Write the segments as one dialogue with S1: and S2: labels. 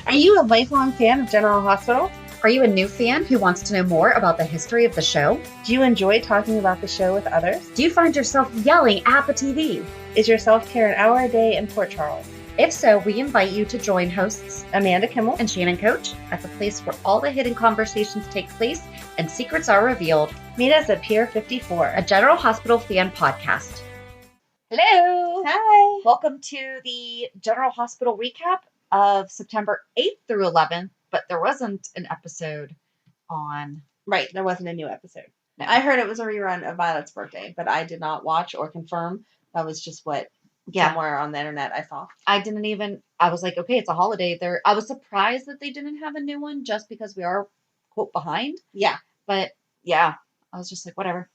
S1: Are you a lifelong fan of General Hospital?
S2: Are you a new fan who wants to know more about the history of the show?
S1: Do you enjoy talking about the show with others?
S2: Do you find yourself yelling at the TV?
S1: Is your self-care an hour a day in Port Charles?
S2: If so, we invite you to join hosts
S1: Amanda Kimmel
S2: and Shannon Coach at the place where all the hidden conversations take place and secrets are revealed.
S1: Meet us at Pier 54,
S2: a General Hospital fan podcast.
S1: Hello! Hi!
S2: Welcome to the General Hospital recap of September 8th through 11th, but there wasn't an episode on.
S1: Right, there wasn't a new episode.
S2: No.
S1: I heard it was a rerun of Violet's birthday, but I did not watch or confirm. That was just what somewhere on the internet I saw.
S2: I was like, okay, it's a holiday. I was surprised that they didn't have a new one just because we are, quote, behind.
S1: Yeah.
S2: But, yeah, I was just like, whatever.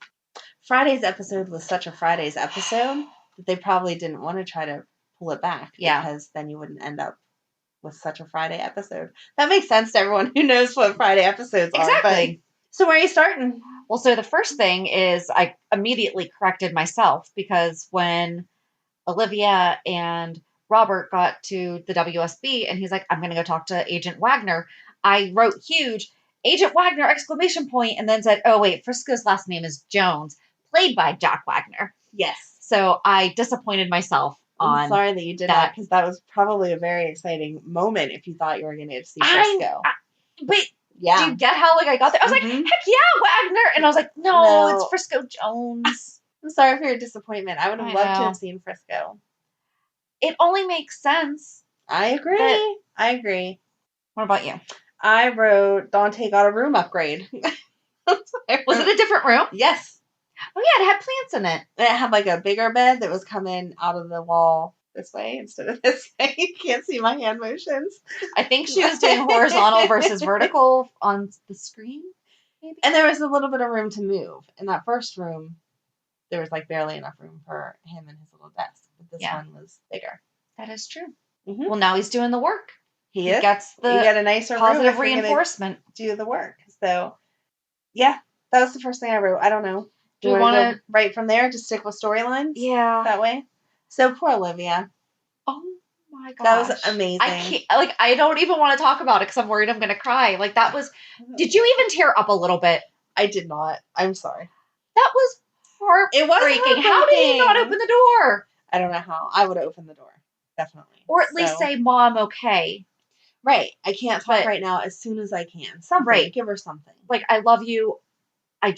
S1: Friday's episode was such a Friday's episode that they probably didn't want to try to pull it back.
S2: Yeah.
S1: Because then you wouldn't end up with such a Friday episode. That makes sense to everyone who knows what Friday episodes are.
S2: Exactly.
S1: So where are you starting?
S2: Well, so the first thing is I immediately corrected myself because when Olivia and Robert got to the WSB and he's like, I'm going to go talk to Agent Wagner, I wrote huge, Agent Wagner, ! And then said, oh, wait, Frisco's last name is Jones, played by Jack Wagner.
S1: Yes.
S2: So I disappointed myself.
S1: I'm sorry that you did that because that was probably a very exciting moment if you thought you were going to get to see Frisco.
S2: But yeah, do you get how I got there? I was like, heck yeah, Wagner, and I was like, no, it's Frisco Jones.
S1: I'm sorry for your disappointment. I would have loved to have seen Frisco.
S2: It only makes sense.
S1: I agree.
S2: What about you?
S1: I wrote Dante got a room upgrade.
S2: Was it a different room?
S1: Yes.
S2: Oh, yeah, it had plants in it.
S1: And it had like a bigger bed that was coming out of the wall this way instead of this way. You can't see my hand motions.
S2: I think she was doing horizontal versus vertical on the screen, maybe.
S1: And there was a little bit of room to move. In that first room, there was like barely enough room for him and his little desk. But this one was bigger.
S2: That is true.
S1: Mm-hmm.
S2: Well, now he's doing the work.
S1: He
S2: gets the
S1: you get a nicer
S2: positive reinforcement.
S1: Do the work. So, yeah, that was the first thing I wrote. I don't know.
S2: Do you want to
S1: right from there? Just stick with storylines?
S2: Yeah.
S1: That way? So, poor Olivia.
S2: Oh, my gosh.
S1: That was amazing.
S2: I don't even want to talk about it because I'm worried I'm going to cry. Like, that was... Did you even tear up a little bit?
S1: I did not. I'm sorry.
S2: That was heartbreaking.
S1: It was heartbreaking.
S2: How did he not open the door?
S1: I don't know how. I would have opened the door. Definitely.
S2: Or at least say, Mom, okay.
S1: Right. I can't talk right now as soon as I can. Something.
S2: Right.
S1: Give her something.
S2: Like, I love you. I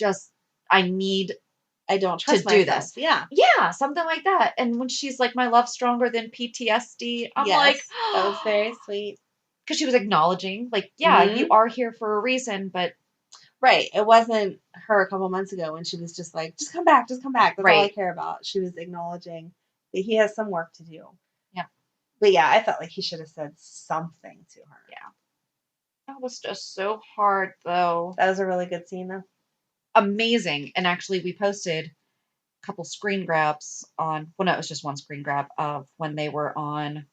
S1: don't trust
S2: to do this.
S1: Yeah.
S2: Yeah, something like that. And when she's like, my love's stronger than PTSD, I'm like,
S1: that was very sweet.
S2: Because she was acknowledging, like, yeah, you are here for a reason, but.
S1: Right. It wasn't her a couple months ago when she was just like, just come back. That's all I care about. She was acknowledging that he has some work to do.
S2: Yeah.
S1: But yeah, I felt like he should have said something to her.
S2: Yeah. That was just so hard, though.
S1: That was a really good scene, though.
S2: Amazing. And actually, we posted a couple screen grabs on, well, no, it was just one screen grab of when they were on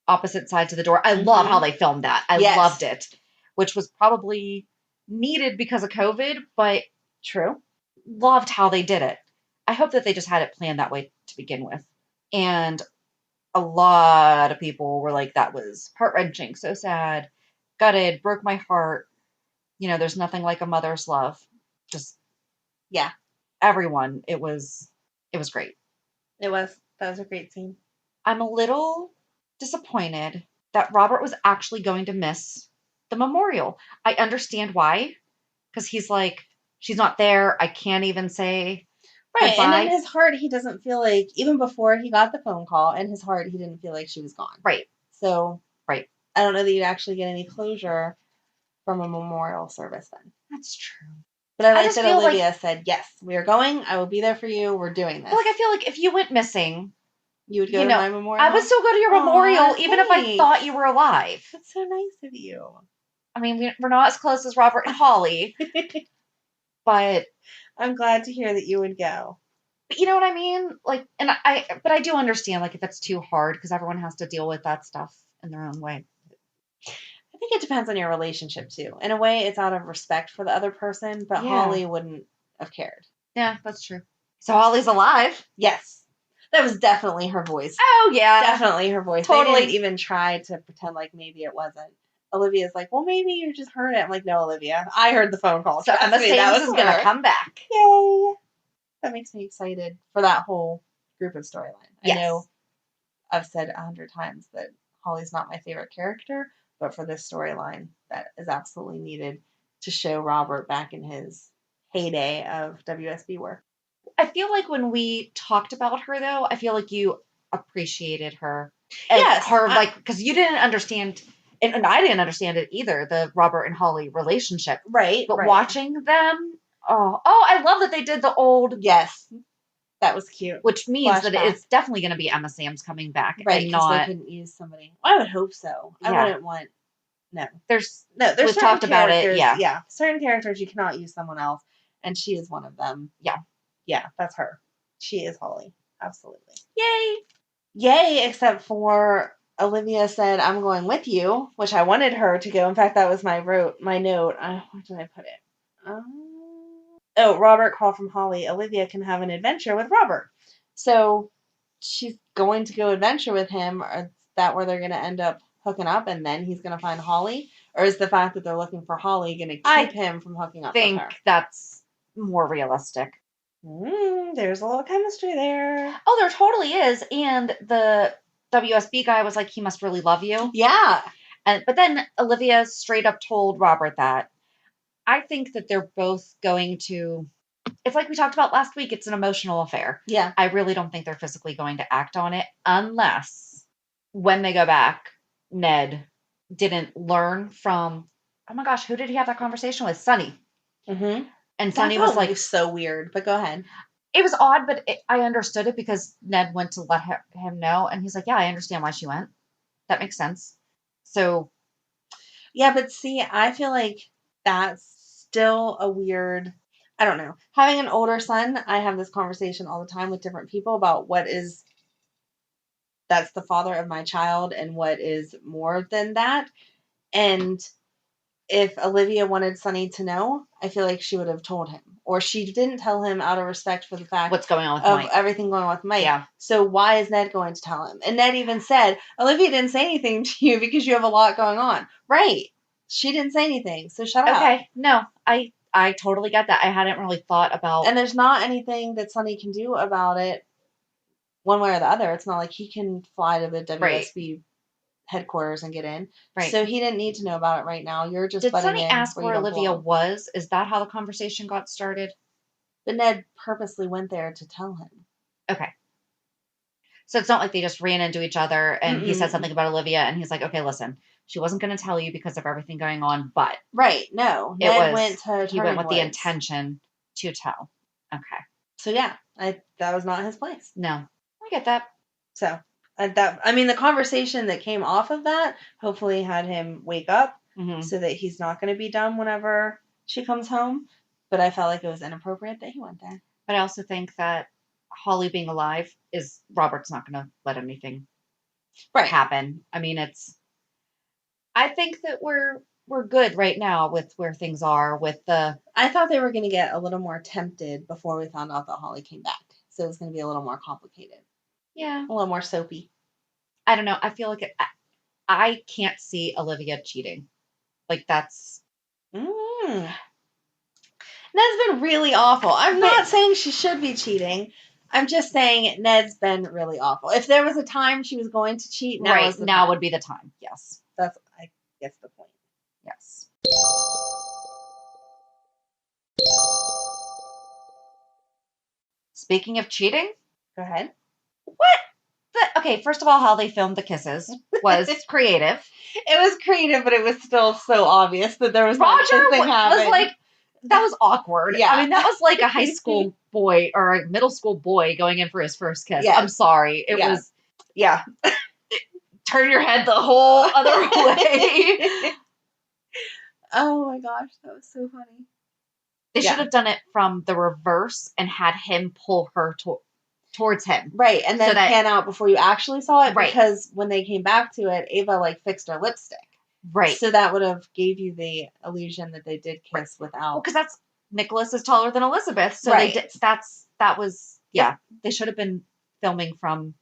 S2: opposite sides of the door. I love how they filmed that. I loved it, which was probably needed because of COVID, but
S1: true.
S2: Loved how they did it. I hope that they just had it planned that way to begin with. And a lot of people were like, that was heart-wrenching, so sad, gutted, broke my heart. You know, there's nothing like a mother's love. Just,
S1: yeah,
S2: everyone. It was great.
S1: That was a great scene.
S2: I'm a little disappointed that Robert was actually going to miss the memorial. I understand why, because he's like, she's not there. I can't even say
S1: right.
S2: goodbye.
S1: And in his heart, he doesn't feel like, even before he got the phone call, in his heart, he didn't feel like she was gone.
S2: Right.
S1: So,
S2: right.
S1: I don't know that you'd actually get any closure from a memorial service then.
S2: That's true.
S1: But I like that Olivia said, yes, we are going. I will be there for you. We're doing this.
S2: I feel like if you went missing,
S1: you would go to my memorial?
S2: I would still go to your memorial, even if I thought you were alive.
S1: That's so nice of you.
S2: I mean, we're not as close as Robert and Holly, but
S1: I'm glad to hear that you would go.
S2: But you know what I mean? Like, but I do understand, like, if it's too hard, because everyone has to deal with that stuff in their own way.
S1: I think it depends on your relationship, too. In a way, it's out of respect for the other person, but Holly wouldn't have cared.
S2: Yeah, that's true. So Holly's alive.
S1: Yes. That was definitely her voice.
S2: Oh, yeah.
S1: Definitely her voice.
S2: Totally.
S1: They didn't even try to pretend like maybe it wasn't. Olivia's like, well, maybe you just heard it. I'm like, no, Olivia. I heard the phone call.
S2: So Emma Samms is going to come back.
S1: Yay. That makes me excited for that whole group of storyline.
S2: Yes.
S1: I know I've said 100 times that Holly's not my favorite character, but for this storyline, that is absolutely needed to show Robert back in his heyday of WSB work.
S2: I feel like when we talked about her, though, I feel like you appreciated her. And
S1: yes.
S2: Because you didn't understand, and I didn't understand it either, the Robert and Holly relationship.
S1: Right.
S2: But watching them, I love that they did the old.
S1: Yes. That was cute.
S2: Which means that it's definitely going to be Emma Samms coming back.
S1: Right.
S2: And
S1: because they couldn't use somebody. I would hope so. Yeah. I wouldn't want. No.
S2: There's
S1: we've
S2: talked about it. Yeah.
S1: Yeah. Certain characters you cannot use someone else. And she is one of them.
S2: Yeah.
S1: Yeah, that's her. She is Holly. Absolutely.
S2: Yay.
S1: Yay, except for Olivia said, I'm going with you, which I wanted her to go. In fact, that was my note. Where did I put it? Robert called from Holly. Olivia can have an adventure with Robert. So she's going to go adventure with him. Or is that where they're going to end up hooking up and then he's going to find Holly? Or is the fact that they're looking for Holly going to keep him from hooking up with her? I think
S2: that's more realistic.
S1: There's a little chemistry there.
S2: Oh, there totally is. And the WSB guy was like, he must really love you.
S1: Yeah.
S2: But then Olivia straight up told Robert that. I think that they're both going to, it's like we talked about last week, it's an emotional affair.
S1: Yeah.
S2: I really don't think they're physically going to act on it unless when they go back, Ned didn't learn from, oh my gosh, who did he have that conversation with? Sonny.
S1: Mm-hmm.
S2: And Sonny was like,
S1: so weird, but go ahead.
S2: It was odd, but I understood it because Ned went to let him know. And he's like, yeah, I understand why she went. That makes sense. So.
S1: Yeah, but see, I feel like that's still a weird, I don't know. Having an older son, I have this conversation all the time with different people about that's the father of my child and what is more than that. And if Olivia wanted Sonny to know, I feel like she would have told him. Or she didn't tell him out of respect for the fact
S2: what's going on with
S1: of
S2: Mike.
S1: Everything going on with Mike.
S2: Yeah.
S1: So why is Ned going to tell him? And Ned even said, Olivia didn't say anything to you because you have a lot going on. Right. She didn't say anything, so shut up.
S2: Okay. No, I totally get that. I hadn't really thought about.
S1: And there's not anything that Sonny can do about it one way or the other. It's not like he can fly to the WSB headquarters and get in. Right. So he didn't need to know about it right now. You're just
S2: Did Sonny ask where Olivia was? Is that how the conversation got started?
S1: But Ned purposely went there to tell him.
S2: Okay. So it's not like they just ran into each other and he said something about Olivia and he's like, okay, listen, she wasn't going to tell you because of everything going on, but.
S1: Right. No. He went with
S2: the intention to tell. Okay.
S1: So yeah, that was not his place.
S2: No. I get that.
S1: So. The conversation that came off of that hopefully had him wake up so that he's not going to be dumb whenever she comes home. But I felt like it was inappropriate that he went there.
S2: But I also think that Holly being alive is Robert's not going to let anything happen. I mean, I think that we're good right now with where things are with the.
S1: I thought they were going to get a little more tempted before we found out that Holly came back. So it was going to be a little more complicated.
S2: Yeah.
S1: A little more soapy.
S2: I don't know. I feel like I can't see Olivia cheating. Like that's.
S1: Ned's been really awful. I'm not saying she should be cheating. I'm just saying Ned's been really awful. If there was a time she was going to cheat, now
S2: would be the time. Yes.
S1: That's, I guess, the point.
S2: Yes. Speaking of cheating.
S1: Go ahead.
S2: What? Okay, first of all, how they filmed the kisses was creative.
S1: It was creative, but it was still so obvious that there was
S2: Roger was like, that was awkward. Yeah. I mean, that was like a high school boy or a middle school boy going in for his first kiss. Yes. I'm sorry. It was.
S1: Yeah.
S2: Turn your head the whole other way.
S1: Oh my gosh, that was so funny.
S2: They should have done it from the reverse and had him pull her towards him.
S1: Right, and then pan out before you actually saw it. Right. Because when they came back to it, Ava fixed her lipstick.
S2: Right.
S1: So that would have gave you the illusion that they did kiss without.
S2: Well, because Nicholas is taller than Elizabeth, so they did. That was they should have been filming from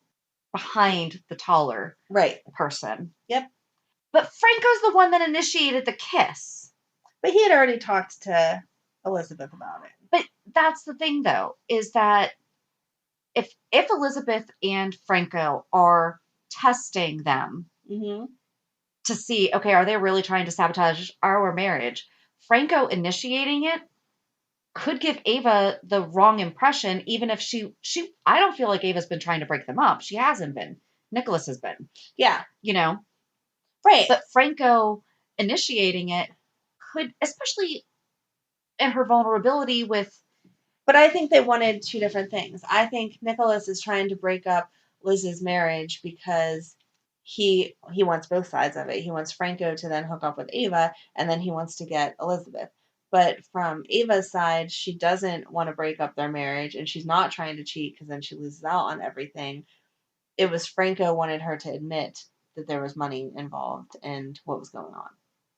S2: behind the taller
S1: Right.
S2: person.
S1: Yep.
S2: But Franco's the one that initiated the kiss.
S1: But he had already talked to Elizabeth about it.
S2: But that's the thing, though, is that if Elizabeth and Franco are testing them
S1: Mm-hmm.
S2: to see, okay, are they really trying to sabotage our marriage? Franco initiating it could give Ava the wrong impression, even if she I don't feel like Ava's been trying to break them up. She hasn't been. Nicholas has been.
S1: Yeah.
S2: You know?
S1: Right.
S2: But Franco initiating it could, especially in her vulnerability with.
S1: But I think they wanted two different things. I think Nicholas is trying to break up Liz's marriage because he wants both sides of it. He wants Franco to then hook up with Ava, and then he wants to get Elizabeth. But from Ava's side, she doesn't want to break up their marriage, and she's not trying to cheat because then she loses out on everything. It was Franco wanted her to admit that there was money involved and what was going on.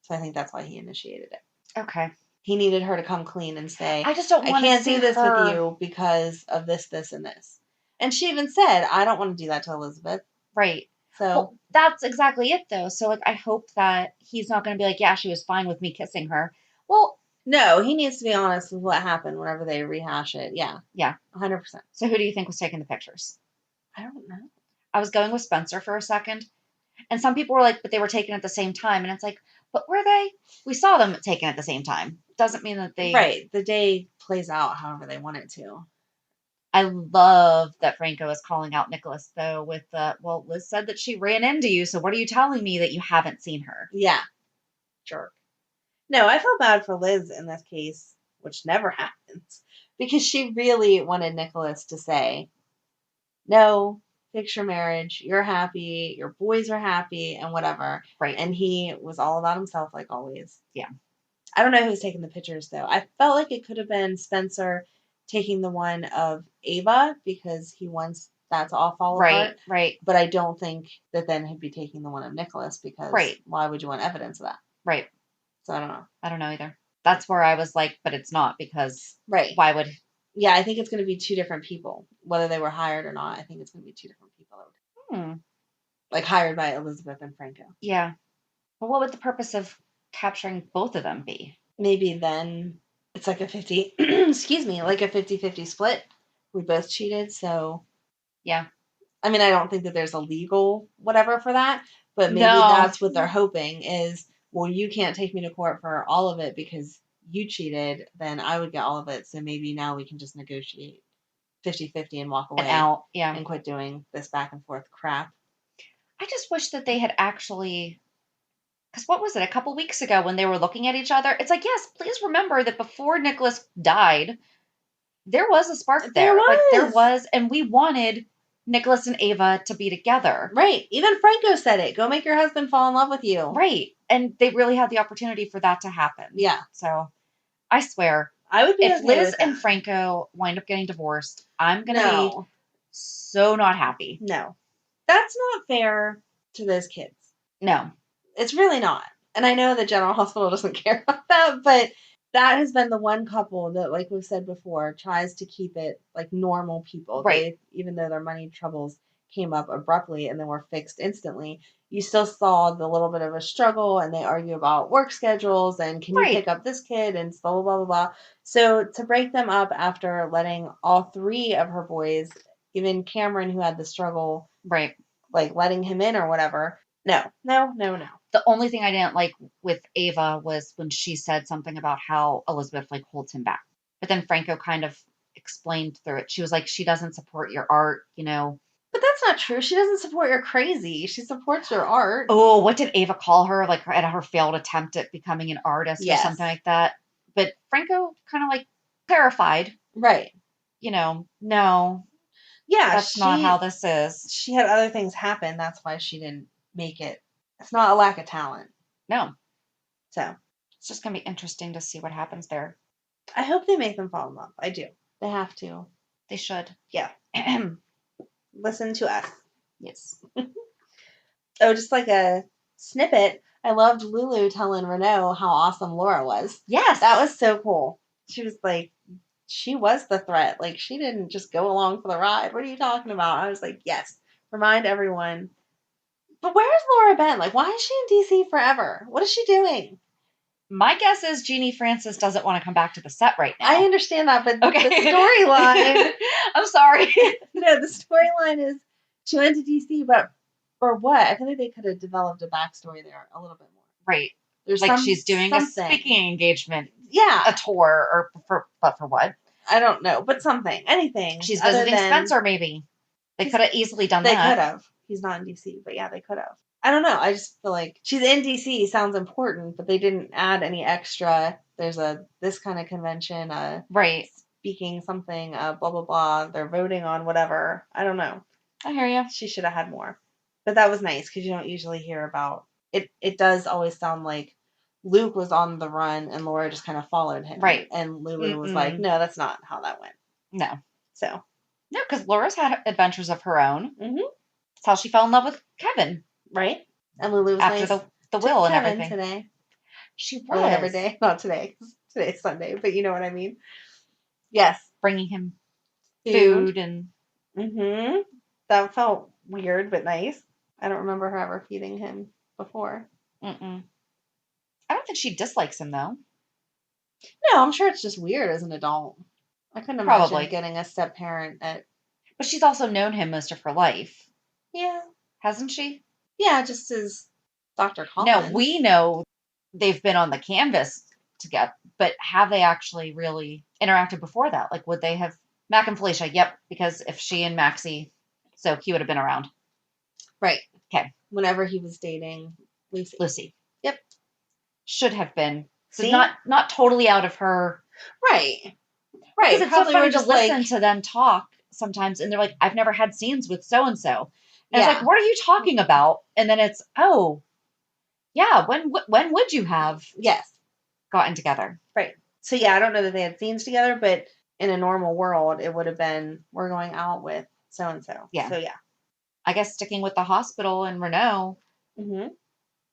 S1: So I think that's why he initiated it.
S2: Okay.
S1: He needed her to come clean and say,
S2: I just don't want to
S1: can't
S2: see
S1: do this
S2: her...
S1: with you because of this, this, and this. And she even said, I don't want to do that to Elizabeth.
S2: Right.
S1: So
S2: well, that's exactly it, though. So, like, I hope that he's not going to be like, yeah, she was fine with me kissing her. Well,
S1: no, he needs to be honest with what happened whenever they rehash it. Yeah.
S2: Yeah.
S1: 100%.
S2: So who do you think was taking the pictures?
S1: I don't know.
S2: I was going with Spencer for a second. And some people were like, but they were taken at the same time. And it's like, but were they? We saw them taken at the same time. Doesn't mean that they...
S1: Right. The day plays out however they want it to.
S2: I love that Franco is calling out Nicholas, though, with well, Liz said that she ran into you, so what are you telling me that you haven't seen her?
S1: Yeah. Jerk. No, I felt bad for Liz in this case, which never happens, because she really wanted Nicholas to say, no, fix your marriage, you're happy, your boys are happy, and whatever.
S2: Right.
S1: And he was all about himself, like always.
S2: Yeah.
S1: I don't know who's taking the pictures, though. I felt like it could have been Spencer taking the one of Ava, because he wants that to all fall apart.
S2: Right.
S1: But I don't think that then he'd be taking the one of Nicholas, because why would you want evidence of that?
S2: Right.
S1: So I don't know.
S2: I don't know either. That's where I was like, but it's not, because why would...
S1: Yeah, I think it's going to be two different people. Whether they were hired or not, I think it's going to be two different people. Like hired by Elizabeth and Franco.
S2: Yeah. But what would the purpose of capturing both of them be?
S1: Maybe then it's like a 50, excuse me, like a 50-50 split. We both cheated, so.
S2: Yeah.
S1: I mean, I don't think that there's a legal whatever for that, but maybe that's what they're hoping is, well, you can't take me to court for all of it because you cheated, then I would get all of it. So maybe now we can just negotiate 50-50 and walk away
S2: and out,
S1: and quit doing this back and forth crap.
S2: I just wish that they had actually, because what was it, a couple weeks ago when they were looking at each other? It's like, yes, please remember that before Nicholas died, there was a spark there. There was, and we wanted Nicholas and Ava to be together.
S1: Right. Even Franco said it. Go make your husband fall in love with you.
S2: Right. And they really had the opportunity for that to happen.
S1: Yeah.
S2: So I swear,
S1: I would be
S2: if Liz and Franco wind up getting divorced, I'm going to be so not happy.
S1: No. That's not fair to those kids.
S2: No.
S1: It's really not. And I know the General Hospital doesn't care about that, but that has been the one couple that, like we've said before, tries to keep it like normal people.
S2: Right.
S1: Even though their money troubles came up abruptly and then were fixed instantly, you still saw the little bit of a struggle, and they argue about work schedules and can you pick up this kid and blah, blah, blah, blah, blah. So to break them up after letting all three of her boys, even Cameron, who had the struggle,
S2: right,
S1: like letting him in or whatever. No.
S2: The only thing I didn't like with Ava was when she said something about how Elizabeth like holds him back. But then Franco kind of explained through it. She was like, she doesn't support your art, you know.
S1: But that's not true. She doesn't support your crazy. She supports your art.
S2: Oh, what did Ava call her? Like at her failed attempt at becoming an artist or something like that. But Franco kind of like clarified.
S1: Right.
S2: You know, no.
S1: Yeah.
S2: That's not how this is.
S1: She had other things happen. That's why she didn't make it. It's not a lack of talent.
S2: No.
S1: So.
S2: It's just going to be interesting to see what happens there.
S1: I hope they make them fall in love. I do. They have to.
S2: They should.
S1: Yeah. Listen to us.
S2: Yes.
S1: Oh, just like a snippet. I loved Lulu telling Renault how awesome Laura was.
S2: Yes.
S1: That was so cool. She was like, she was the threat. Like, she didn't just go along for the ride. What are you talking about? I was like, yes, remind everyone. But where's Laura been? Like, why is she in DC forever? What is she doing?
S2: My guess is Jeannie Francis doesn't want to come back to the set right now.
S1: I understand that, but
S2: Okay.
S1: the storyline.
S2: I'm sorry.
S1: No, the storyline is she went to DC, but for what? I feel like they could have developed a backstory there a little bit more.
S2: Right.
S1: There's
S2: like she's doing
S1: something.
S2: A speaking engagement.
S1: Yeah.
S2: A tour, but for what?
S1: I don't know, but something. Anything.
S2: She's visiting Spencer, maybe. They could have easily done that.
S1: They could have. He's not in DC, but yeah, they could have. I don't know. I just feel like she's in DC sounds important, but they didn't add any extra. There's this kind of convention,
S2: right.
S1: Speaking something, blah, blah, blah. They're voting on whatever. I don't know.
S2: I hear you.
S1: She should have had more. But that was nice because you don't usually hear about it. It does always sound like Luke was on the run and Laura just kind of followed him.
S2: Right.
S1: And Lulu was like, no, that's not how that went.
S2: No.
S1: So.
S2: No, because Laura's had adventures of her own.
S1: Mm-hmm.
S2: That's how she fell in love with Kevin.
S1: Right. And Lulu was
S2: after
S1: nice
S2: the will and
S1: Kevin
S2: everything.
S1: Today.
S2: She was.
S1: Well, every day. Not today. Today's Sunday, but you know what I mean. Yes.
S2: Bringing him food and...
S1: Mm-hmm. That felt weird, but nice. I don't remember her ever feeding him before.
S2: Mm-mm. I don't think she dislikes him, though.
S1: No, I'm sure it's just weird as an adult. I couldn't imagine getting a step-parent at...
S2: But she's also known him most of her life.
S1: Yeah.
S2: Hasn't she?
S1: Yeah, just as Dr. Collins.
S2: No, we know they've been on the canvas together, but have they actually really interacted before that? Like, would they have... Mac and Felicia, yep, because if she and Maxie... So he would have been around.
S1: Right.
S2: Okay.
S1: Whenever he was dating Lucy.
S2: Lucy.
S1: Yep.
S2: Should have been. So
S1: See?
S2: not totally out of her...
S1: Right. Right.
S2: Because it's so funny to listen to them talk sometimes, and they're like, I've never had scenes with so-and-so. And it's like, what are you talking about? And then it's, oh, yeah, when would you have gotten together?
S1: Right. So, yeah, I don't know that they had scenes together, but in a normal world, it would have been, we're going out with so-and-so.
S2: Yeah.
S1: So, yeah.
S2: I guess sticking with the hospital and Renault
S1: and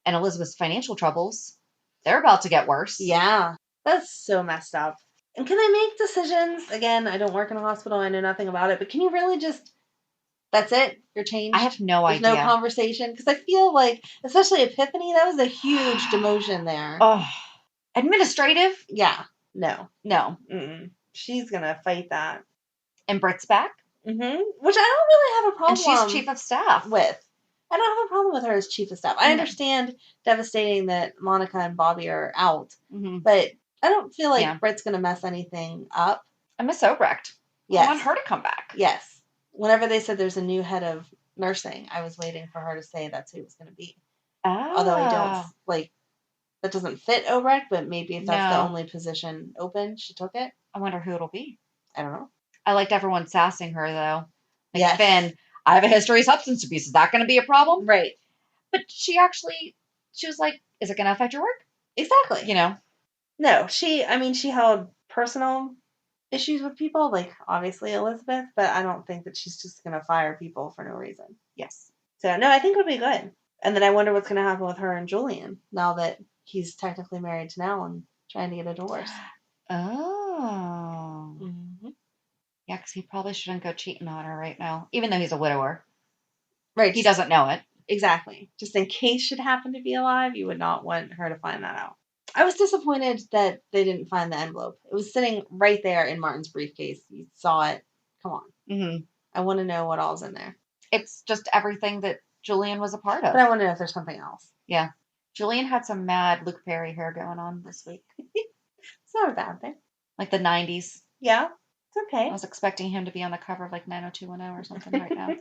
S2: Elizabeth's financial troubles, they're about to get worse.
S1: Yeah. That's so messed up. And can they make decisions? Again, I don't work in a hospital. I know nothing about it. But can you really just... That's it? You're changed?
S2: I have no idea.
S1: There's no conversation? Because I feel like, especially Epiphany, that was a huge demotion there.
S2: Oh. Administrative?
S1: Yeah. No.
S2: Mm-mm.
S1: She's going to fight that.
S2: And Britt's back?
S1: Mm-hmm. Which I don't really have a problem
S2: with. And she's chief of staff.
S1: I don't have a problem with her as chief of staff. I understand devastating that Monica and Bobby are out.
S2: Mm-hmm.
S1: But I don't feel like Britt's going to mess anything up.
S2: And Miss Obrecht.
S1: Yes.
S2: I want her to come back.
S1: Yes. Whenever they said there's a new head of nursing, I was waiting for her to say that's who it was going to be.
S2: Oh.
S1: Although I don't, that doesn't fit Obrecht, but maybe if that's the only position open, she took it.
S2: I wonder who it'll be.
S1: I don't know.
S2: I liked everyone sassing her, though. Like, Finn, I have a history of substance abuse. Is that going to be a problem?
S1: Right.
S2: But she was like, is it going to affect your work?
S1: Exactly.
S2: You know?
S1: No, she held personal issues with people, like obviously Elizabeth, but I don't think that she's just going to fire people for no reason.
S2: Yes.
S1: So, no, I think it'll be good. And then I wonder what's going to happen with her and Julian now that he's technically married to Nell and trying to get a divorce.
S2: Oh. Mm-hmm. Yeah, because he probably shouldn't go cheating on her right now, even though he's a widower.
S1: Right.
S2: He doesn't know it.
S1: Exactly. Just in case she'd happen to be alive, you would not want her to find that out. I was disappointed that they didn't find the envelope. It was sitting right there in Martin's briefcase. You saw it. Come on.
S2: Mm-hmm.
S1: I want to know what all's in there.
S2: It's just everything that Julian was a part of.
S1: But I want to know if there's something else.
S2: Yeah. Julian had some mad Luke Perry hair going on this week.
S1: It's not a bad thing.
S2: Like the 90s.
S1: Yeah. It's okay.
S2: I was expecting him to be on the cover of like 90210 or something right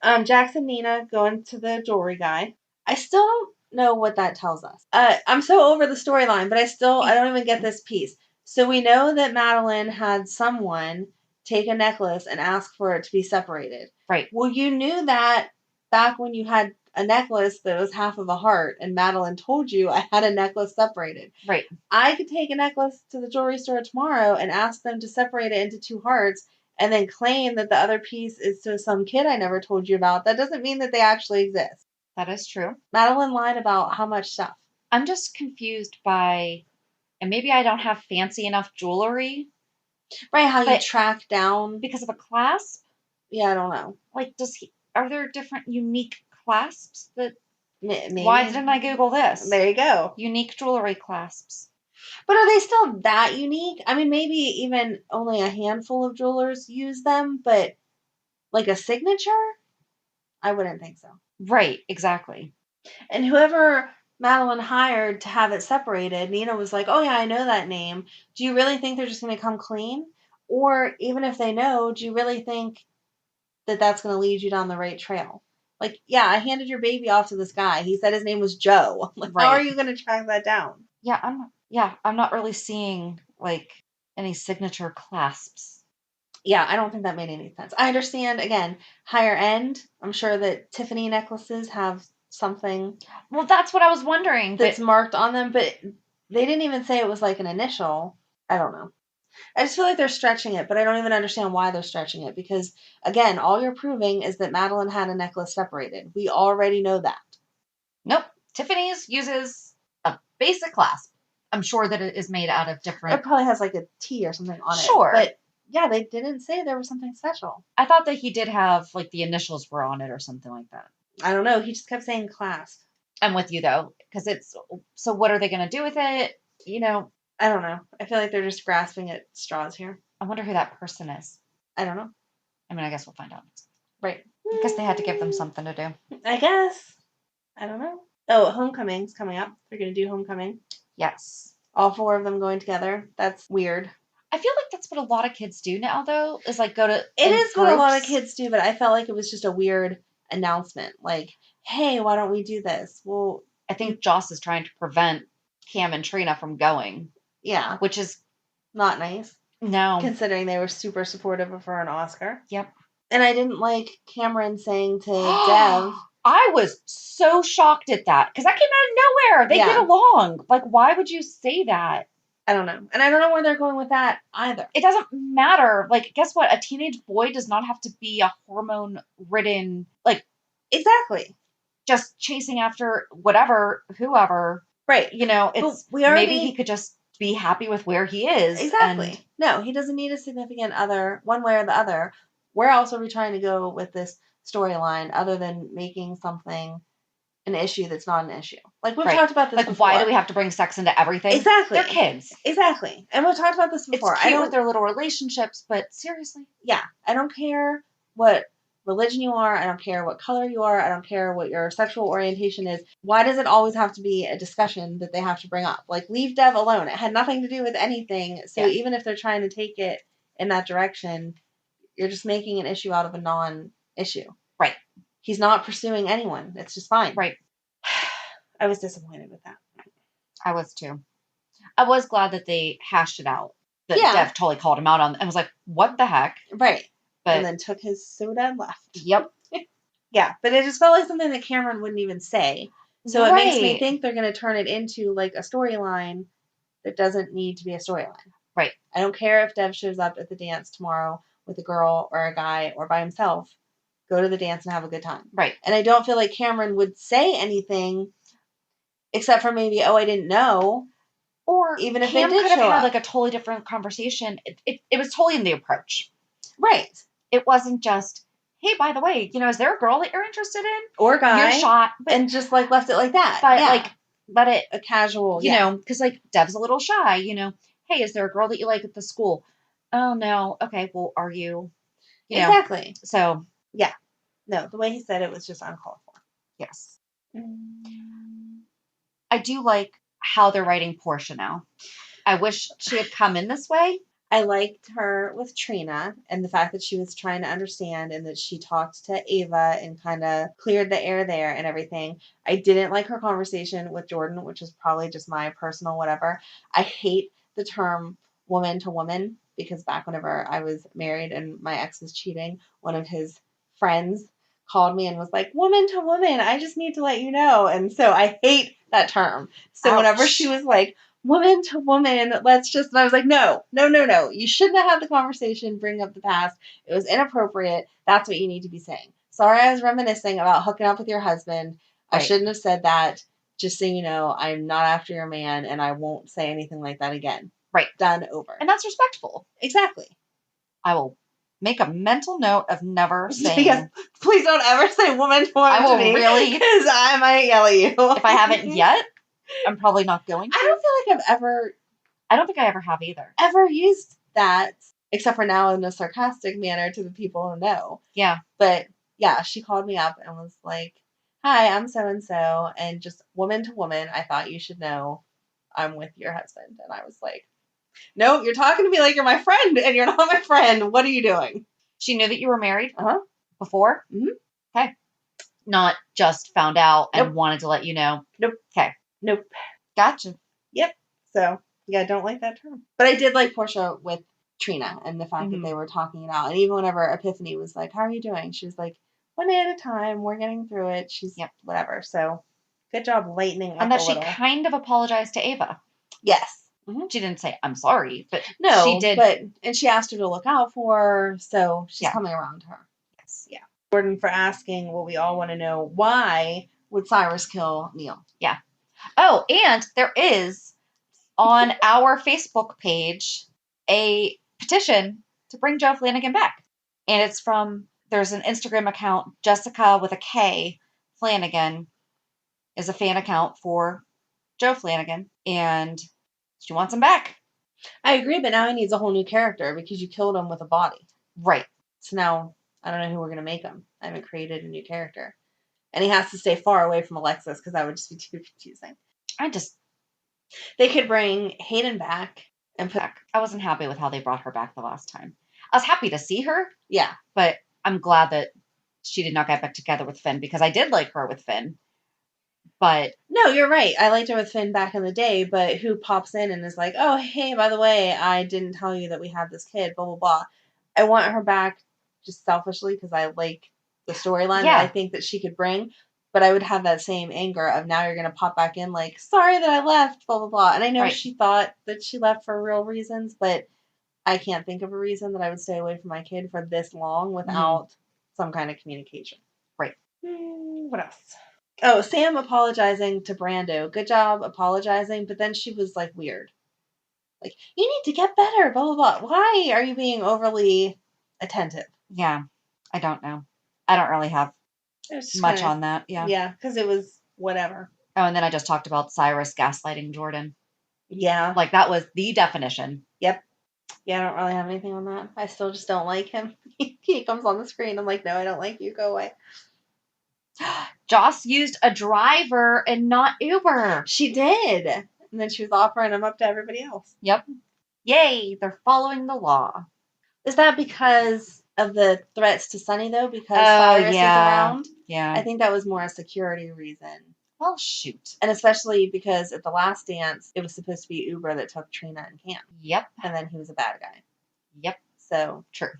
S2: now.
S1: Jax and Nina going to the jewelry guy. I still don't know what that tells us. I'm so over the storyline, but I don't even get this piece. So we know that Madeline had someone take a necklace and ask for it to be separated.
S2: Right.
S1: Well, you knew that back when you had a necklace that was half of a heart and Madeline told you I had a necklace separated.
S2: Right.
S1: I could take a necklace to the jewelry store tomorrow and ask them to separate it into two hearts and then claim that the other piece is to some kid I never told you about. That doesn't mean that they actually exist.
S2: That is true.
S1: Madeline lied about how much stuff.
S2: I'm just confused by, and maybe I don't have fancy enough jewelry,
S1: Right, how you
S2: But
S1: track down.
S2: because of a clasp?
S1: Yeah, I don't know.
S2: Like, are there different unique clasps that...
S1: Maybe.
S2: Why didn't I Google this?
S1: There you go.
S2: Unique jewelry clasps.
S1: But are they still that unique? I mean, maybe even only a handful of jewelers use them, but like a signature? I wouldn't think so.
S2: Right, exactly.
S1: And whoever Madeline hired to have it separated, Nina was like, oh, yeah, I know that name. Do you really think they're just going to come clean? Or even if they know, do you really think that that's going to lead you down the right trail? Like, yeah, I handed your baby off to this guy. He said his name was Joe. Like, how are you going to track that down?
S2: Yeah, I'm not really seeing like any signature clasps.
S1: Yeah, I don't think that made any sense. I understand, again, higher end. I'm sure that Tiffany necklaces have something
S2: Well, that's what I was wondering.
S1: that's marked on them, but they didn't even say it was like an initial. I don't know. I just feel like they're stretching it, but I don't even understand why they're stretching it because, again, all you're proving is that Madeline had a necklace separated. We already know that.
S2: Nope. Tiffany's uses a basic clasp. I'm sure that it is made out of different...
S1: It probably has like a T or something on it.
S2: Sure.
S1: But yeah, they didn't say there was something special.
S2: I thought that he did have like the initials were on it or something like that.
S1: I don't know. He just kept saying clasp.
S2: I'm with you though, because it's... So what are they going to do with it? You know...
S1: I don't know. I feel like they're just grasping at straws here.
S2: I wonder who that person is.
S1: I don't know.
S2: I mean, I guess we'll find out.
S1: Right.
S2: I guess they had to give them something to do.
S1: I guess. I don't know. Oh, Homecoming's coming up. They're going to do Homecoming.
S2: Yes.
S1: All 4 of them going together. That's weird.
S2: I feel like that's what a lot of kids do now, though, is like go to...
S1: It is what a lot of
S2: groups.
S1: kids do, but I felt like it was just a weird announcement. Like, hey, why don't we do this? Well,
S2: I think Joss is trying to prevent Cam and Trina from going.
S1: Yeah.
S2: Which is...
S1: Not nice.
S2: No.
S1: Considering they were super supportive of her an Oscar.
S2: Yep.
S1: And I didn't like Cameron saying to Dev...
S2: I was so shocked at that, because that came out of nowhere. They get along. Like, why would you say that?
S1: I don't know. And I don't know where they're going with that either.
S2: It doesn't matter. Like, guess what? A teenage boy does not have to be a hormone-ridden, like...
S1: Exactly.
S2: Just chasing after whatever, whoever.
S1: Right.
S2: You know, it's... Maybe he could just be happy with where he is.
S1: Exactly. No, he doesn't need a significant other one way or the other. Where else are we trying to go with this storyline other than making something an issue that's not an issue? Like, we've talked about this before.
S2: Why do we have to bring sex into everything?
S1: Exactly.
S2: They're kids.
S1: Exactly. And we've talked about this before.
S2: It's cute with their little relationships, but seriously.
S1: Yeah. I don't care what religion you are. I don't care what color you are. I don't care what your sexual orientation is. Why does it always have to be a discussion that they have to bring up? Like, leave Dev alone. It had nothing to do with anything. So even if they're trying to take it in that direction, you're just making an issue out of a non-issue.
S2: Right.
S1: He's not pursuing anyone. It's just fine.
S2: Right.
S1: I was disappointed with that.
S2: I was too. I was glad that they hashed it out. That Dev totally called him out on and was like, what the heck?
S1: Right.
S2: But,
S1: and then took his soda and left.
S2: Yep.
S1: Yeah. But it just felt like something that Cameron wouldn't even say. So it makes me think they're going to turn it into like a storyline that doesn't need to be a storyline.
S2: Right.
S1: I don't care if Dev shows up at the dance tomorrow with a girl or a guy or by himself. Go to the dance and have a good time.
S2: Right.
S1: And I don't feel like Cameron would say anything except for maybe, oh, I didn't know.
S2: Or
S1: even if
S2: Cam
S1: they did
S2: could have
S1: show
S2: had
S1: up.
S2: like a totally different conversation. It was totally in the approach.
S1: Right.
S2: It wasn't just, hey, by the way, you know, is there a girl that you're interested in?
S1: Or guy.
S2: You're shot.
S1: And just like left it like that.
S2: But like, let it.
S1: A casual,
S2: you know, because like Dev's a little shy, you know. Hey, is there a girl that you like at the school? Oh, no. Okay, well, are you?
S1: Exactly.
S2: So.
S1: Yeah. No, the way he said it was just uncalled for.
S2: Yes. I do like how they're writing Portia now. I wish she had come in this way.
S1: I liked her with Trina and the fact that she was trying to understand and that she talked to Ava and kind of cleared the air there and everything. I didn't like her conversation with Jordan, which is probably just my personal whatever. I hate the term woman to woman because back whenever I was married and my ex was cheating, one of his friends called me and was like, woman to woman, I just need to let you know. And so I hate that term. So whenever she was like, woman to woman, let's just, and I was like, no. You shouldn't have had the conversation, bring up the past. It was inappropriate. That's what you need to be saying. Sorry, I was reminiscing about hooking up with your husband. Right. I shouldn't have said that. Just so you know, I'm not after your man and I won't say anything like that again.
S2: Right.
S1: done over.
S2: And that's respectful.
S1: Exactly.
S2: I will make a mental note of never saying.
S1: Yes. Please don't ever say woman to woman
S2: I will
S1: to me,
S2: really,
S1: because I might yell at you.
S2: if I haven't yet, I'm probably not going to.
S1: I don't feel like
S2: I don't think I ever have either.
S1: ever used that, except for now in a sarcastic manner to the people who know.
S2: Yeah.
S1: But yeah, she called me up and was like, "Hi, I'm so and so," and just woman to woman, I thought you should know I'm with your husband. And I was like, "No, you're talking to me like you're my friend, and you're not my friend. What are you doing?"
S2: She knew that you were married
S1: Uh-huh.
S2: before?
S1: Mhm.
S2: Okay. Not just found out and
S1: Nope.
S2: wanted to let you know.
S1: Nope.
S2: Okay.
S1: Nope.
S2: Gotcha.
S1: Yep. So, yeah, I don't like that term. But I did like Portia with Trina and the fact that they were talking it out. And even whenever Epiphany was like, "How are you doing?" She was like, "One day at a time. We're getting through it." She's whatever. So, good job lightening up
S2: And that
S1: a
S2: she
S1: little.
S2: kind of apologized to Ava.
S1: Yes.
S2: She didn't say, "I'm sorry," but
S1: No,
S2: she did.
S1: and she asked her to look out for her, so she's coming around to her.
S2: Yes.
S1: Yeah. Gordon for asking what we all want to know: why would Cyrus kill Neil?
S2: Yeah. Oh, and there is on our Facebook page a petition to bring Joe Flanigan back. And it's there's an Instagram account, Jessica with a K, Flanigan, is a fan account for Joe Flanigan, and she wants him back.
S1: I agree, but now he needs a whole new character because you killed him with a body.
S2: Right.
S1: So now I don't know who we're going to make him. I haven't created a new character. And he has to stay far away from Alexis because that would just be too confusing. They could bring Hayden back and put...
S2: I wasn't happy with how they brought her back the last time. I was happy to see her.
S1: Yeah.
S2: But I'm glad that she did not get back together with Finn because I did like her with Finn. But...
S1: No, you're right. I liked her with Finn back in the day, but who pops in and is like, "Oh, hey, by the way, I didn't tell you that we had this kid, blah, blah, blah." I want her back just selfishly because I like the storyline that I think that she could bring. But I would have that same anger of now you're going to pop back in like, "Sorry that I left, blah, blah, blah." And I know she thought that she left for real reasons, but I can't think of a reason that I would stay away from my kid for this long without some kind of communication.
S2: Right.
S1: What else? Oh, Sam apologizing to Brando. Good job apologizing, but then she was like weird. Like, "You need to get better, blah, blah, blah." Why are you being overly attentive?
S2: Yeah. I don't know. I don't really have much on that. Yeah.
S1: Yeah, because it was whatever.
S2: Oh, and then I just talked about Cyrus gaslighting Jordan.
S1: Yeah.
S2: Like, that was the definition.
S1: Yep. Yeah, I don't really have anything on that. I still just don't like him. He comes on the screen. I'm like, "No, I don't like you. Go away."
S2: Joss used a driver and not Uber.
S1: She did. And then she was offering him up to everybody else.
S2: Yep. Yay, they're following the law.
S1: Is that because of the threats to Sonny, though? Because Cyrus is around?
S2: Yeah.
S1: I think that was more a security reason.
S2: Well, shoot.
S1: And especially because at the last dance, it was supposed to be Uber that took Trina and Cam.
S2: Yep.
S1: And then he was a bad guy.
S2: Yep.
S1: So.
S2: True.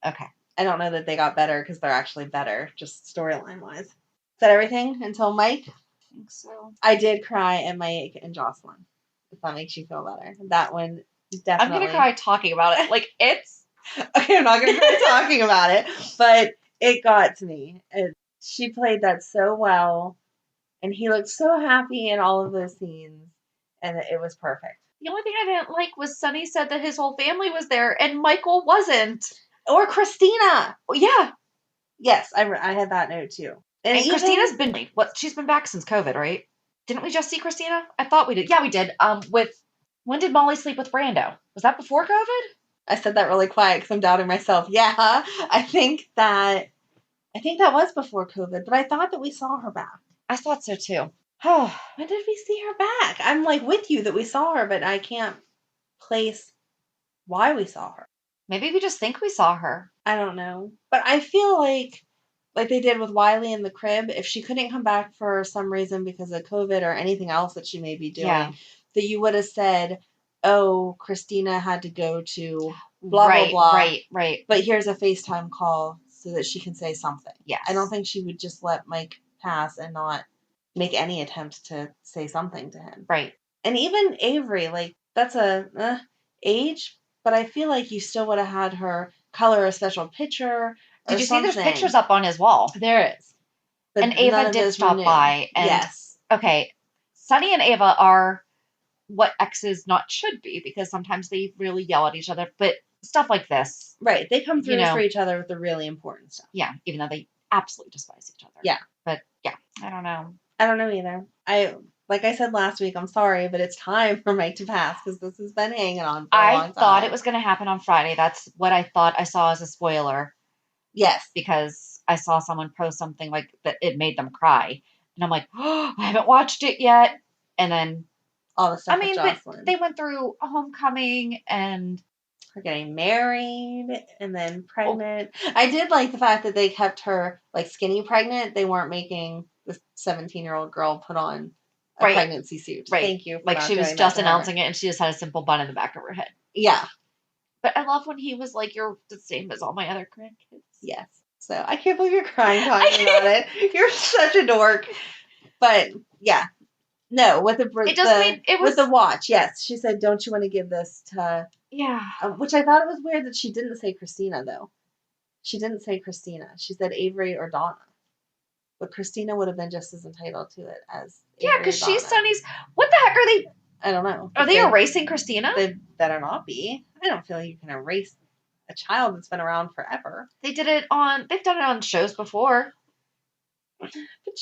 S2: Okay.
S1: I don't know that they got better because they're actually better, just storyline-wise. Is that everything until Mike?
S2: I think so.
S1: I did cry at Mike and Jocelyn, if that makes you feel better. That one, definitely.
S2: I'm going to cry talking about it. Like, it's...
S1: Okay, I'm not going to cry talking about it, but it got to me. She played that so well, and he looked so happy in all of those scenes, and it was perfect.
S2: The only thing I didn't like was Sonny said that his whole family was there, and Michael wasn't.
S1: Or Christina.
S2: Yeah.
S1: Yes, I had that note, too.
S2: And Christina's been... She's been back since COVID, right? Didn't we just see Christina? I thought we did. Yeah, we did. When did Molly sleep with Brando? Was that before COVID?
S1: I said that really quiet because I'm doubting myself. Yeah, I think that was before COVID, but I thought that we saw her back.
S2: I thought so too.
S1: When did we see her back? I'm like with you that we saw her, but I can't place why we saw her.
S2: Maybe we just think we saw her.
S1: I don't know. But I feel like they did with Wiley in the crib, if she couldn't come back for some reason because of COVID or anything else that she may be doing, that you would have said, "Oh, Christina had to go to blah, blah, blah.
S2: Right.
S1: But here's a FaceTime call so that she can say something."
S2: Yes.
S1: I don't think she would just let Mike pass and not make any attempt to say something to him.
S2: Right.
S1: And even Avery, that's a age, but I feel like you still would have had her color a special picture.
S2: Did you see there's pictures up on his wall?
S1: There is.
S2: But and Ava did stop by. And,
S1: yes.
S2: Okay. Sonny and Ava are what exes not should be, because sometimes they really yell at each other, but stuff like this,
S1: Right. They come
S2: you
S1: through for
S2: know,
S1: each other with the really important stuff.
S2: yeah, even though they absolutely despise each other.
S1: Yeah.
S2: But yeah, I don't know.
S1: I don't know either. Like I said last week, I'm sorry, but it's time for Mike to pass because this has been hanging on for a long
S2: I
S1: time.
S2: thought it was going to happen on Friday. That's what I thought I saw as a spoiler,
S1: Yes.
S2: because I saw someone post something like that it made them cry. And I'm like, oh, I haven't watched it yet. And then,
S1: All the stuff
S2: I
S1: with
S2: mean, but
S1: Jocelyn.
S2: they went through a homecoming and
S1: Her getting married and then pregnant. I did like the fact that they kept her like skinny pregnant. They weren't making the 17-year-old girl put on a
S2: right,
S1: pregnancy suit.
S2: right.
S1: Thank you for
S2: Like
S1: not
S2: she was
S1: doing
S2: just
S1: that to her.
S2: announcing it and she just had a simple bun in the back of her head.
S1: Yeah.
S2: But I love when he was like, you're the same as all my other grandkids.
S1: Yes. So I can't believe you're crying talking about it. You're such a dork. But yeah. No, with with the watch, yes. She said, "Don't you want to give this to?"
S2: Yeah.
S1: Which I thought it was weird that she didn't say Christina though. She didn't say Christina. She said Avery or Donna. But Christina would have been just as entitled to it as
S2: Yeah,
S1: Avery or
S2: because she's
S1: Donna.
S2: Sonny's. What the heck are they?
S1: I don't know.
S2: Are they erasing Christina?
S1: They better not be. I don't feel like you can erase a child that's been around forever.
S2: They've done it on shows before.
S1: But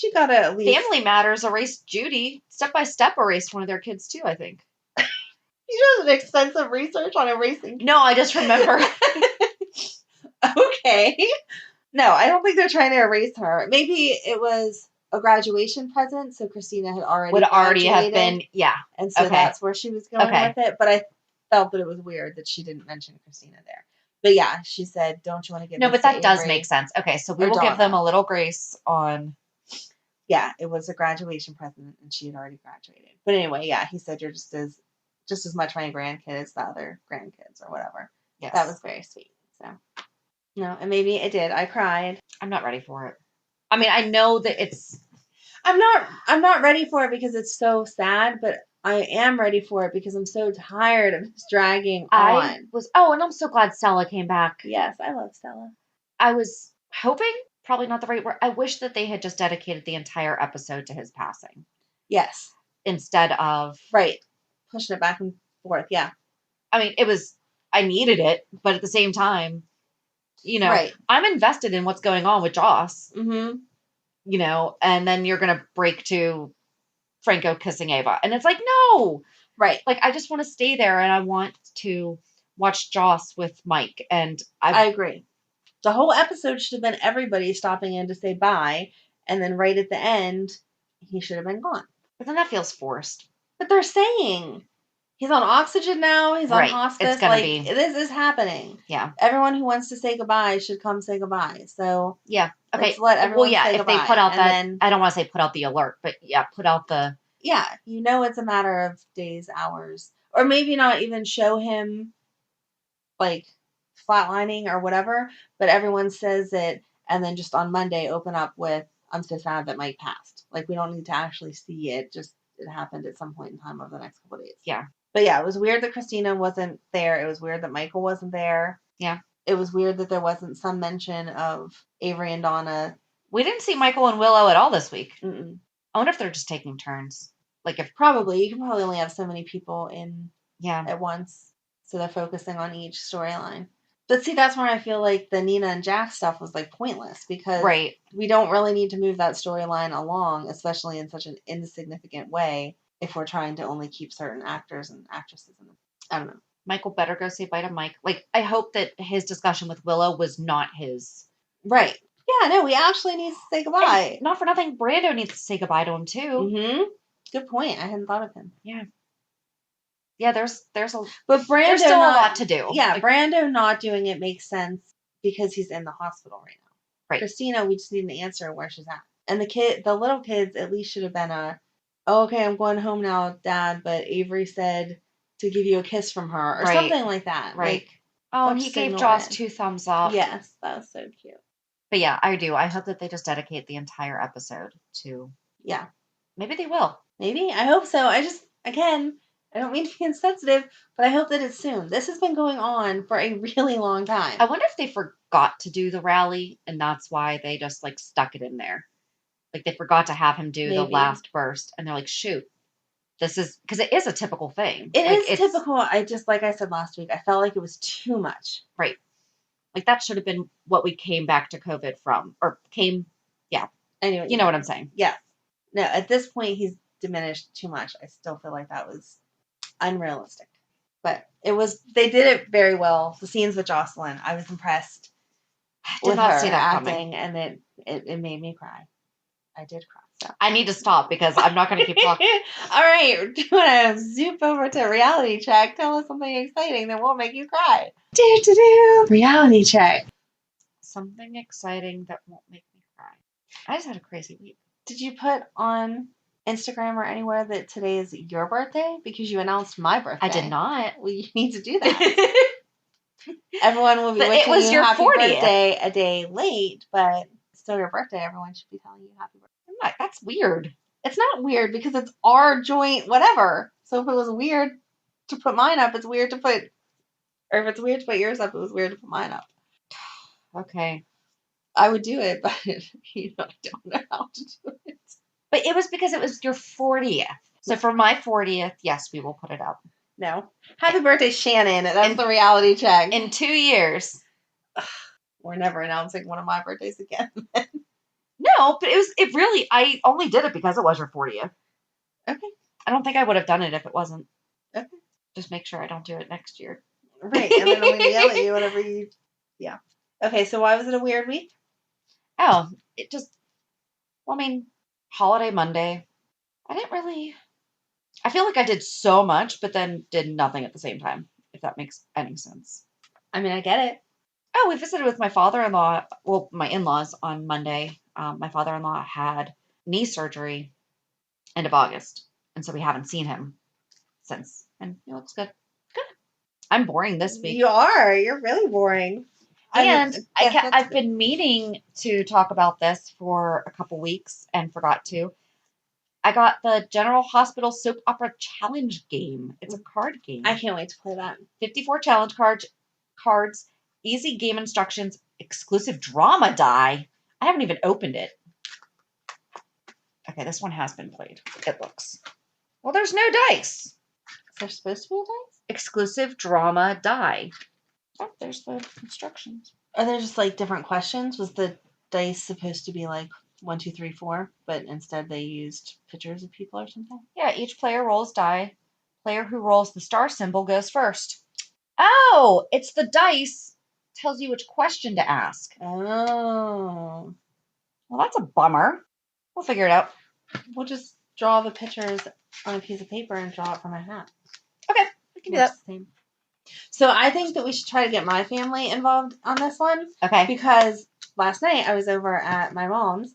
S1: you gotta at least.
S2: Family Matters erased Judy. Step by Step erased one of their kids too, I think.
S1: You did an extensive research on erasing.
S2: No, I just remember.
S1: Okay. No, I don't think they're trying to erase her. Maybe it was a graduation present, so Christina had already
S2: have been, yeah.
S1: And so that's where she was going with it. But I felt that it was weird that she didn't mention Christina there. But yeah, she said, "Don't you want to give?"
S2: No,
S1: this
S2: but that
S1: to
S2: does
S1: Avery
S2: make sense. Okay, so we
S1: or
S2: will give them
S1: Donna?"
S2: a little grace on.
S1: Yeah, it was a graduation present, and she had already graduated. But anyway, yeah, he said, "You're just as much my grandkid as the other grandkids or whatever."
S2: Yes.
S1: That was very sweet. So no, and maybe it did. I cried.
S2: I'm not ready for it. I mean, I know that it's.
S1: I'm not ready for it because it's so sad, but I am ready for it because I'm so tired of this dragging on.
S2: And I'm so glad Stella came back.
S1: Yes, I love Stella.
S2: I was hoping, probably not the right word. I wish that they had just dedicated the entire episode to his passing.
S1: Yes.
S2: Instead of
S1: pushing it back and forth. Yeah.
S2: I mean, I needed it, but at the same time, I'm invested in what's going on with Joss.
S1: Mm-hmm.
S2: And then you're going to break to Franco kissing Ava. And it's like, no.
S1: Right.
S2: Like, I just want to stay there and I want to watch Joss with Mike. And
S1: I agree. The whole episode should have been everybody stopping in to say bye. And then right at the end, he should have been gone.
S2: But then that feels forced.
S1: But they're saying he's on oxygen now. He's on hospice.
S2: It's gonna be.
S1: This is happening.
S2: Yeah.
S1: Everyone who wants to say goodbye should come say goodbye. So
S2: yeah. Okay.
S1: Let's let everyone say goodbye.
S2: If they put out I don't want to say put out the alert, but yeah, put out the.
S1: Yeah, it's a matter of days, hours, or maybe not even show him like flatlining or whatever. But everyone says it, and then just on Monday open up with, "I'm so sad that Mike passed." Like we don't need to actually see it. Just it happened at some point in time over the next couple of days.
S2: Yeah.
S1: But yeah, it was weird that Christina wasn't there. It was weird that Michael wasn't there.
S2: Yeah.
S1: It was weird that there wasn't some mention of Avery and Donna.
S2: We didn't see Michael and Willow at all this week.
S1: Mm-mm.
S2: I wonder if they're just taking turns. Like if
S1: probably you can probably only have so many people in
S2: at
S1: once, so they're focusing on each storyline. But see, that's where I feel like the Nina and Jack stuff was like pointless because we don't really need to move that storyline along, especially in such an insignificant way, if we're trying to only keep certain actors and actresses in them. I don't know.
S2: Michael better go say bye to Mike. Like, I hope that his discussion with Willow was not his.
S1: Right. Yeah, no, we actually need to say goodbye.
S2: And not for nothing, Brando needs to say goodbye to him too.
S1: Mm-hmm. Good point. I hadn't thought of him.
S2: Yeah. Yeah, there's
S1: there's still
S2: a lot to do.
S1: Yeah, Brando not doing it makes sense because he's in the hospital right now.
S2: Right.
S1: Christina, we just need an answer where she's at. And the little kids at least should have been okay, I'm going home now, Dad, but Avery said to give you a kiss from her or something like that.
S2: Right.
S1: Like,
S2: and he gave Joss 2 thumbs up.
S1: Yes, that was so cute.
S2: But yeah, I do. I hope that they just dedicate the entire episode to.
S1: Yeah.
S2: Maybe they will.
S1: Maybe. I hope so. I don't mean to be insensitive, but I hope that it's soon. This has been going on for a really long time.
S2: I wonder if they forgot to do the rally, and that's why they just, stuck it in there. Like, they forgot to have him do the last burst, and they're like, shoot. this is because it is a typical thing.
S1: It
S2: Like,
S1: is
S2: it's
S1: typical. I just, like I said last week, I felt like it was too much.
S2: right. Like that should have been what we came back to COVID from, or came. Yeah,
S1: Anyway,
S2: you know what I'm saying.
S1: Yeah. No, at this point, he's diminished too much. I still feel like that was unrealistic. But it was, they did it very well. The scenes with Jocelyn, I was impressed
S2: Did
S1: with
S2: not
S1: her
S2: see that
S1: acting,
S2: coming.
S1: and it made me cry. I did cry. So.
S2: I need to stop because I'm not going to keep talking.
S1: All right, do you want to zoom over to reality check? Tell us something exciting that won't make you cry. Reality check.
S2: Something exciting that won't make me cry. I just had a crazy week.
S1: Did you put on Instagram or anywhere that today is your birthday? Because you announced my birthday.
S2: I did not.
S1: Well, you need to do that. Everyone will be
S2: But
S1: wishing
S2: it was
S1: you
S2: your
S1: happy
S2: 40th.
S1: birthday a day late, but it's still your birthday. Everyone should be telling you happy birthday.
S2: I'm like, that's weird.
S1: It's not weird because it's our joint whatever. So if it was weird to put mine up, it's weird to put, or if it's weird to put yours up, it was weird to put mine up.
S2: Okay.
S1: I would do it, but I don't know how to do it.
S2: But it was because it was your 40th. So for my 40th, yes, we will put it up.
S1: No. Happy birthday, Shannon. That's the reality check.
S2: In 2 years.
S1: We're never announcing one of my birthdays again.
S2: No, but it really, I only did it because it was your 40th.
S1: Okay.
S2: I don't think I would have done it if it wasn't.
S1: Okay.
S2: Just make sure I don't do it next year.
S1: Right. And then I'm going to yell at you whenever you. Yeah. Okay. So why was it a weird week?
S2: Oh, it just, well, I mean, holiday Monday. I feel like I did so much, but then did nothing at the same time, if that makes any sense.
S1: I mean, I get it.
S2: Oh, we visited with my father-in-law, well, my in-laws on Monday. My father-in-law had knee surgery end of August, and so we haven't seen him since. And he looks good. Good. I'm boring this week.
S1: You are. You're really boring.
S2: And I've been meaning to talk about this for a couple weeks and forgot to. I got the General Hospital Soap Opera Challenge game. It's a card game.
S1: I can't wait to play that.
S2: 54 challenge cards, easy game instructions, exclusive drama die. I haven't even opened it. Okay, this one has been played. It looks. Well, there's no dice.
S1: Is there supposed to be a dice?
S2: Exclusive drama die. Oh, there's the instructions.
S1: Are there just like different questions? Was the dice supposed to be like 1, 2, 3, 4, but instead they used pictures of people or something?
S2: Yeah, each player rolls die. Player who rolls the star symbol goes first. Oh, it's the dice tells you which question to ask.
S1: Oh.
S2: Well, that's a bummer. We'll figure it out.
S1: We'll just draw the pictures on a piece of paper and draw it from a hat.
S2: Okay, we can do that.
S1: Same. So I think that we should try to get my family involved on this one.
S2: Okay.
S1: Because last night I was over at my mom's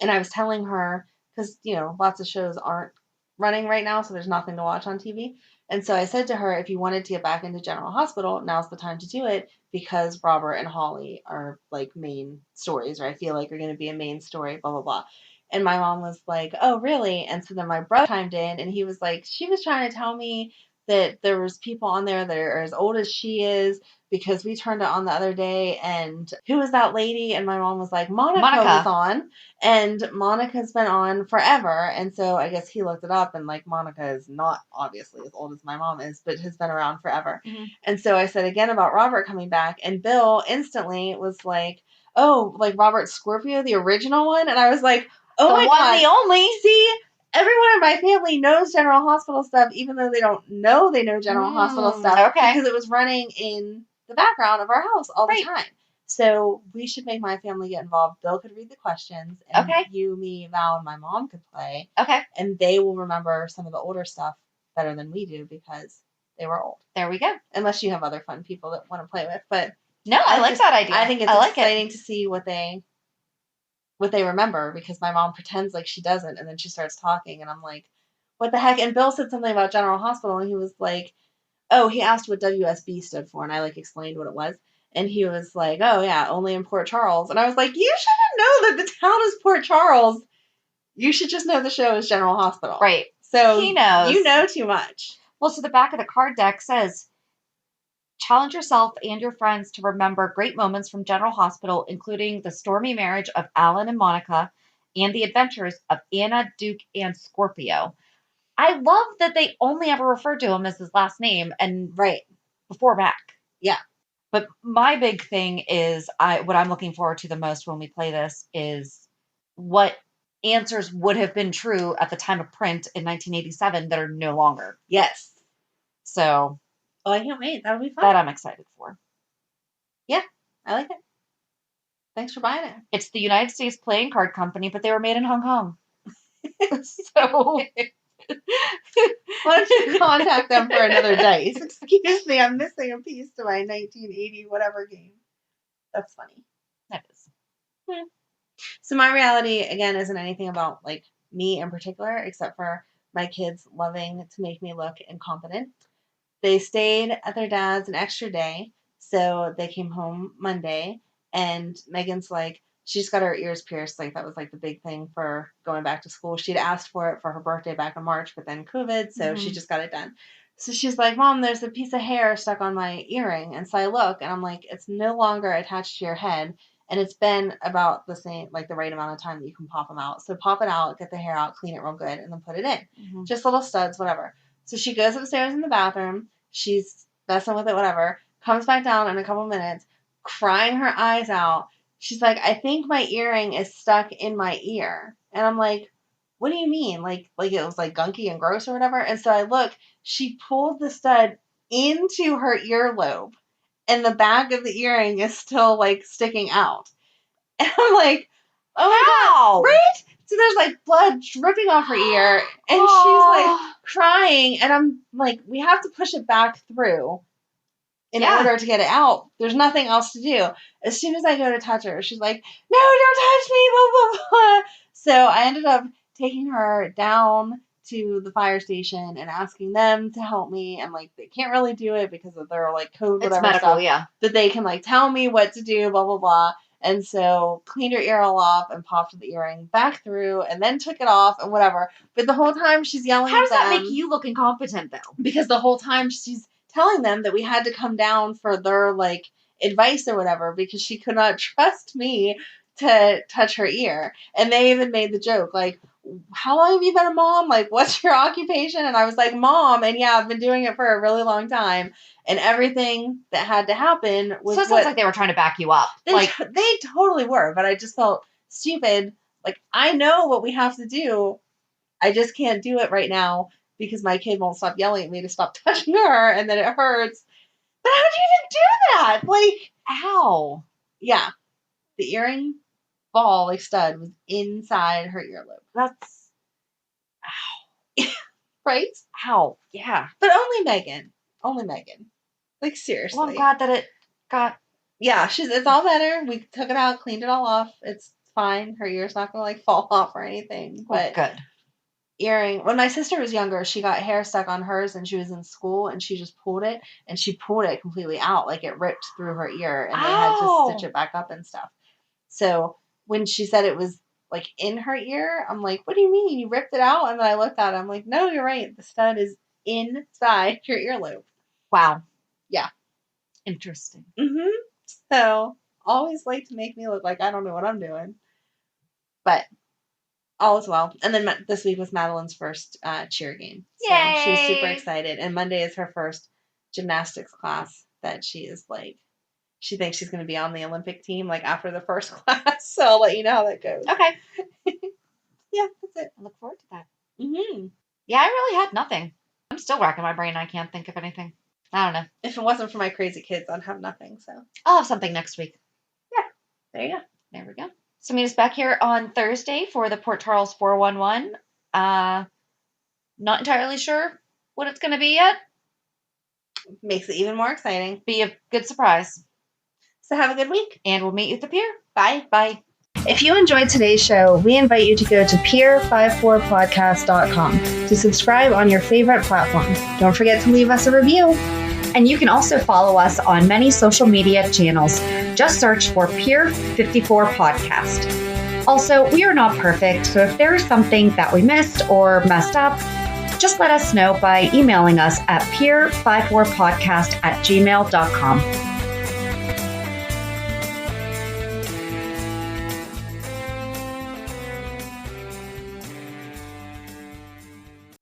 S1: and I was telling her, because, lots of shows aren't running right now, so there's nothing to watch on TV. And so I said to her, if you wanted to get back into General Hospital, now's the time to do it because Robert and Holly are like main stories, or I feel like are going to be a main story, blah, blah, blah. And my mom was like, oh, really? And so then my brother chimed in and he was like, she was trying to tell me that there was people on there that are as old as she is because we turned it on the other day and who was that lady? And my mom was like, Monica was on, and Monica's been on forever. And so I guess he looked it up and like Monica is not obviously as old as my mom is, but has been around forever. Mm-hmm. And so I said again about Robert coming back and Bill instantly was like, oh, like Robert Scorpio, the original one. And I was like, oh,
S2: the
S1: my
S2: one,
S1: God.
S2: The only.
S1: See, everyone in my family knows General Hospital stuff, even though they don't know they know General Hospital stuff.
S2: Okay.
S1: Because it was running in the background of our house all the time. So we should make my family get involved. Bill could read the questions. And you, me, Val, and my mom could play.
S2: Okay.
S1: And they will remember some of the older stuff better than we do because they were old.
S2: There we go.
S1: Unless you have other fun people that want to play with. But
S2: no, I like that idea.
S1: I think it's exciting to see what they remember because my mom pretends like she doesn't and then she starts talking and I'm like, what the heck? And Bill said something about General Hospital and he was like, oh, he asked what WSB stood for and I like explained what it was and he was like, oh yeah, only in Port Charles. And I was like, you shouldn't know that the town is Port Charles. You should just know the show is General Hospital.
S2: Right.
S1: So
S2: he knows.
S1: You know too much.
S2: Well, so the back of the card deck says, challenge yourself and your friends to remember great moments from General Hospital, including the stormy marriage of Alan and Monica and the adventures of Anna, Duke, and Scorpio. I love that they only ever referred to him as his last name and
S1: Right.
S2: before Mac.
S1: Yeah.
S2: But my big thing is what I'm looking forward to the most when we play this is what answers would have been true at the time of print in 1987 that are no longer.
S1: Yes.
S2: So.
S1: Oh, I can't wait. That'll be fun.
S2: That I'm excited for.
S1: Yeah, I like it. Thanks for buying it.
S2: It's the United States Playing Card Company, but they were made in Hong Kong. So.
S1: Why don't you contact them for another dice? Excuse me, I'm missing a piece to my 1980 whatever game. That's funny.
S2: That is.
S1: Yeah. So my reality, again, isn't anything about, like, me in particular, except for my kids loving to make me look incompetent. They stayed at their dad's an extra day, so they came home Monday, and Megan's like, she just got her ears pierced. Like, that was, like, the big thing for going back to school. She'd asked for it for her birthday back in March, but then COVID, so she just got it done. So she's like, Mom, there's a piece of hair stuck on my earring. And so I look, and I'm like, it's no longer attached to your head, and it's been about the same, like, the right amount of time that you can pop them out. So pop it out, get the hair out, clean it real good, and then put it in. Just little studs, whatever. So she goes upstairs in the bathroom. She's messing with it, whatever. Comes back down in a couple minutes, crying her eyes out. She's like, I think my earring is stuck in my ear. And I'm like, what do you mean? Like it was like gunky and gross or whatever? And so I look, she pulled the stud into her earlobe, and the back of the earring is still, like, sticking out. And I'm like, oh my God, right? So there's, like, blood dripping off her ear, and she's, like, crying, and I'm like, we have to push it back through in order to get it out. There's nothing else to do. As soon as I go to touch her, she's like, no, don't touch me, blah, blah, blah. So I ended up taking her down to the fire station and asking them to help me, and, like, they can't really do it because of their, like, code, whatever,
S2: it's medical,
S1: stuff.
S2: Yeah.
S1: But they can, like, tell me what to do, blah, blah, blah. And so cleaned her ear all off and popped the earring back through and then took it off and whatever. But the whole time she's yelling
S2: How
S1: at
S2: does
S1: them.
S2: that make you look incompetent, though?
S1: Because the whole time she's telling them that we had to come down for their, like, advice or whatever, because she could not trust me to touch her ear. And they even made the joke, like, how long have you been a mom? Like, what's your occupation? And I was like, Mom. And yeah, I've been doing it for a really long time. And everything that had to happen was.
S2: So it sounds like they were trying to back you up.
S1: They totally were, but I just felt stupid. Like, I know what we have to do. I just can't do it right now because my kid won't stop yelling at me to stop touching her, and then it hurts. But how do you even do that? Like,
S2: ow.
S1: Yeah. The earring ball, like, stud, was inside her earlobe.
S2: That's.
S1: Ow. Right?
S2: Ow. Yeah.
S1: But only Megan. Only Megan. Like, seriously.
S2: Well, I'm glad that it got.
S1: Yeah, it's all better. We took it out, cleaned it all off. It's fine. Her ear's not going to, like, fall off or anything. But
S2: good.
S1: Earring. When my sister was younger, she got hair stuck on hers and she was in school, and she just pulled it, and she pulled it completely out. Like, it ripped through her ear, and they had to stitch it back up and stuff. So when she said it was, like, in her ear, I'm like, what do you mean? You ripped it out? And then I looked at it. I'm like, no, you're right. The stud is inside your earlobe.
S2: Wow.
S1: Yeah.
S2: Interesting.
S1: Mm-hmm. So, always like to make me look like I don't know what I'm doing. But all is well. And then this week was Madeline's first cheer game. So
S2: Yay!
S1: She's super excited. And Monday is her first gymnastics class that she is, like, she thinks she's going to be on the Olympic team, like, after the first class. So I'll let you know how that goes.
S2: Okay.
S1: Yeah, that's it.
S2: I look forward to that.
S1: Mm-hmm.
S2: Yeah, I really had nothing. I'm still racking my brain. I can't think of anything. I don't know.
S1: If it wasn't for my crazy kids, I'd have nothing. So
S2: I'll have something next week.
S1: Yeah. There you go.
S2: There we go. So meet us back here on Thursday for the Port Charles 411. Not entirely sure what it's going to be yet.
S1: Makes it even more exciting.
S2: Be a good surprise.
S1: So have a good week.
S2: And we'll meet you at the pier.
S1: Bye.
S2: Bye.
S1: If you enjoyed today's show, we invite you to go to peer54podcast.com to subscribe on your favorite platform. Don't forget to leave us a review.
S2: And you can also follow us on many social media channels. Just search for Peer 54 Podcast. Also, we are not perfect, so if there is something that we missed or messed up, just let us know by emailing us at peer54podcast@gmail.com.